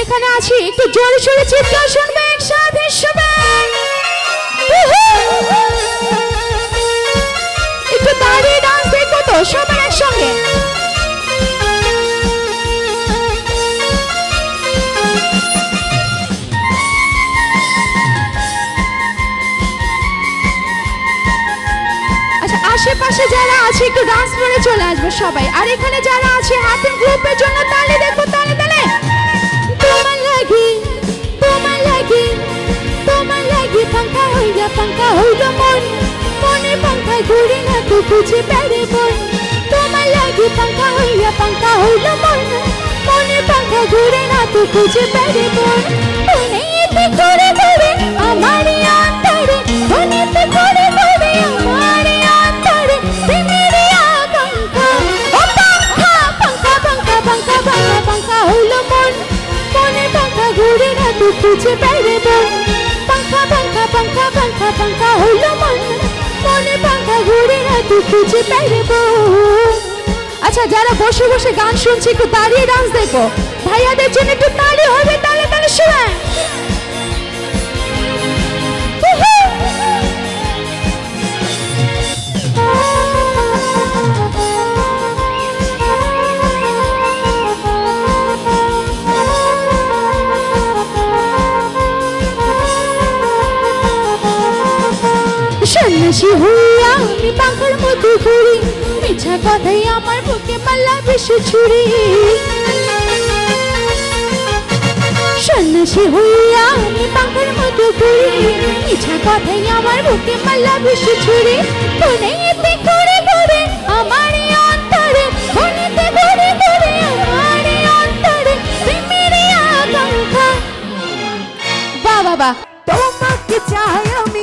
এখানে আছি একটু জোরে সোরে চিৎকার শুনবে একসাথে সবাই একটু দাঁড়িয়ে ডান্স দেখো তো সবাই একসঙ্গে আচ্ছা আশেপাশে যারা আছে একটু ডান্স করে চলে আসবে সবাই আর এখানে যারা আছে হাতের গ্রুপের জন্য তালি দেখো তালি তালি তোমার লাগি পাঙ্খা হইল মন মনে পাঙ্খা ঘুরে না তো বুঝে বেড়ে মন তোমার লাগি পাঙ্খা হইল মন মনে পাঙ্খা ঘুরে না তো বুঝে বেড়ে মন মনেতে করে করে আমার অন্তরে মনেতে করে করে আমার অন্তরে প্রেমের আকাঙ্ক্ষা ও পাঙ্খা হইল মন মনে পাঙ্খা ঘুরে না তো বুঝে বেড়ে মন পাঙ্খা হইল মন মনে পাঙ্খা ঘুরে না তুই খুঁজে পাইব আচ্ছা যারা বসে বসে গান শুনছে একটু দাঁড়িয়ে ডান্স দেখো ভাইয়াদের জন্য একটু তালি হবে তালে তালে শোনায় সন্ন্যাসী হইয়া আমি পাখার মতো ঘুরি মিছা কথাই আমার বুকে মাল্লা বেশি ছুরি সন্ন্যাসী হইয়া আমি পাখার মতো ঘুরি মিছা কথাই আমার বুকে মাল্লা বেশি ছুরি মনেতে করে করে আমার অন্তরে মনেতে করে করে আমার অন্তরে প্রেমের আকাঙ্ক্ষা বাহ বাহ বাহ তোমাকে চাই আমি